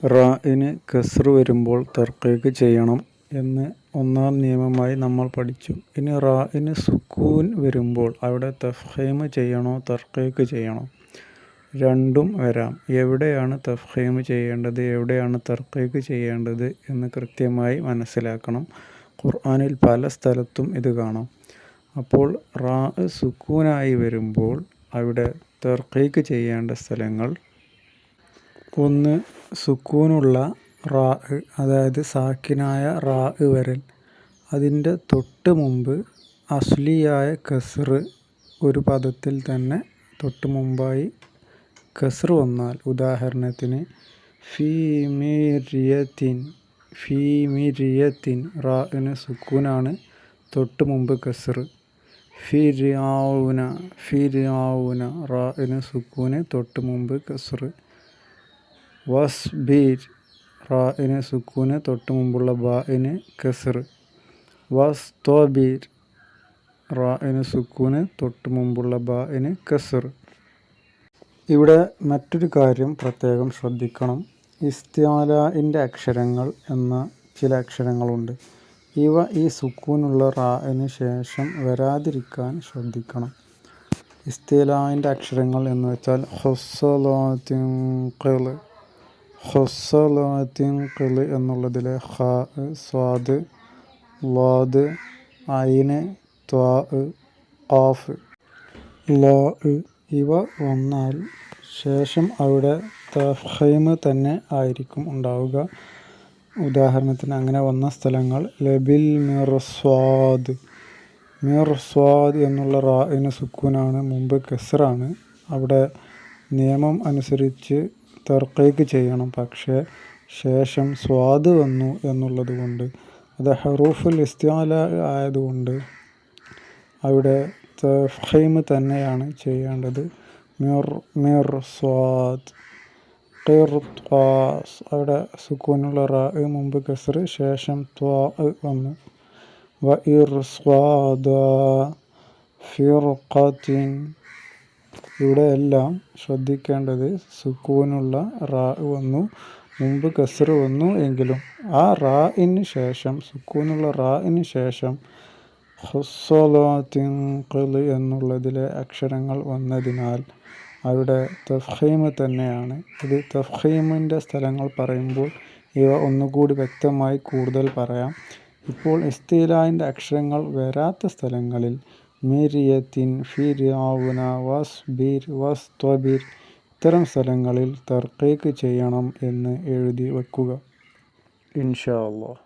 റാഇന് കസ്റ് വരുമ്പോൾ തർക്കീക്ക് ചെയ്യണം എന്ന് ഒന്നാം നിയമമായി നമ്മൾ പഠിച്ചു. ഇനി റാഇന് സുക്കൂൻ വരുമ്പോൾ അവിടെ തഫ്ഖീം ചെയ്യണോ തർക്കീക്ക് ചെയ്യണോ? രണ്ടും വരാം. എവിടെയാണ് തഫ്ഖീം ചെയ്യേണ്ടത്, എവിടെയാണ് തർക്കീക്ക് ചെയ്യേണ്ടത് എന്ന് കൃത്യമായി മനസ്സിലാക്കണം. ഖുർആനിൽ പല സ്ഥലത്തും ഇത് കാണാം. അപ്പോൾ റാ സുക്കൂനായി വരുമ്പോൾ അവിടെ തർക്കീക്ക് ചെയ്യേണ്ട സ്ഥലങ്ങൾ: ഒന്ന്, സുക്കൂനുള്ള റാ, അതായത് സാക്കിനായ റാ വരൽ. അതിൻ്റെ തൊട്ട് മുമ്പ് അസ്ലിയായ കസ്റ് ഒരു പദത്തിൽ തന്നെ തൊട്ട് മുമ്പായി കസ്റ് വന്നാൽ, ഉദാഹരണത്തിന് ഫീ മിര്യത്തിൻ, ഫീ മിര്യത്തിൻ, റാഇന് സുക്കൂനാണ്, തൊട്ട് മുമ്പ് കസ്റ്. ഫിർഔന, ഫിർഔന, റാഇന് സുക്കൂന്, തൊട്ട് മുമ്പ് കസ്റ്. വസ്ബിർ, റാഇന് സുക്കൂന്, തൊട്ട് മുമ്പുള്ള ബാഇന് കസ്റ്. വസ്തബിർ, റാഇന് സുക്കൂന്, തൊട്ട് മുമ്പുള്ള ബാഇന് കസ്റ്. ഇവിടെ മറ്റൊരു കാര്യം പ്രത്യേകം ശ്രദ്ധിക്കണം. ഇസ്തിഅലാഇൻ്റെ അക്ഷരങ്ങൾ എന്ന ചില അക്ഷരങ്ങളുണ്ട്. ഇവ ഈ സുക്കൂനുള്ള റാഇന് ശേഷം വരാതിരിക്കാൻ ശ്രദ്ധിക്കണം. ഇസ്തിഅലാഇൻ്റെ അക്ഷരങ്ങൾ എന്ന് വെച്ചാൽ ഹുസ്സലാത്തിൻഖിൽ, ഹുസ്സലാത്തിൻഖിൽ എന്നുള്ളതിലെ ഖാ, സ്വാദ്, ളാദ്, ഐന്, ത്വാ, ഖാഫ്, ലാ ഇവ വന്നാൽ ശേഷം അവിടെ തഫ്ഖീം തന്നെ ആയിരിക്കും ഉണ്ടാവുക. ഉദാഹരണത്തിന് അങ്ങനെ വന്ന സ്ഥലങ്ങൾ: ലബിൽ മിർസ്വാദ്, മിർസ്വാദ് എന്നുള്ള റാഇന് സുക്കൂനാണ്, മുമ്പ് കസ്റാണ്. അവിടെ നിയമം അനുസരിച്ച് തർക്കീക്ക് ചെയ്യണം. പക്ഷേ ശേഷം സ്വാദ് വന്നു എന്നുള്ളത് കൊണ്ട്, അത് ഹറൂഫുൽ ഇസ്തിഅലാ ആയതുകൊണ്ട് അവിടെ തഫ്ഖീം തന്നെയാണ് ചെയ്യേണ്ടത്. മിർസ്വാദ്. ഖിർത്വാസ്, അവിടെ സുക്കൂനുള്ള റാ, മുമ്പ് കസ്റ്, ശേഷം ത്വാ വന്നു. വഇർസ്വാദാ ഫിർഖത്തിൻ. ഇവിടെ എല്ലാം ശ്രദ്ധിക്കേണ്ടത് സുക്കൂനുള്ള റാ വന്നു, മുമ്പ് കസ്റ് വന്നു എങ്കിലും ആ റാഇന് ശേഷം, സുക്കൂനുള്ള റാഇന് ശേഷം ഹുസ്സലാത്തിൻഖിൽ എന്നുള്ളതിലെ അക്ഷരങ്ങൾ വന്നതിനാൽ അവിടെ തഫ്ഖീം തന്നെയാണ്. ഇത് തഫ്ഖീമിൻ്റെ സ്ഥലങ്ങൾ പറയുമ്പോൾ ഇവ ഒന്നുകൂടി വ്യക്തമായി കൂടുതൽ പറയാം. ഇപ്പോൾ ഇസ്തിഅലാഇൻ്റെ അക്ഷരങ്ങൾ വരാത്ത സ്ഥലങ്ങളിൽ മിര്യത്തിൻ, ഫിർഔന, വസ്ബിർ, വസ്തബിർ, ഇത്തരം സ്ഥലങ്ങളിൽ തർക്കീക്ക് ചെയ്യണം എന്ന് എഴുതി വയ്ക്കുക. ഇൻഷാ അല്ലാഹ്.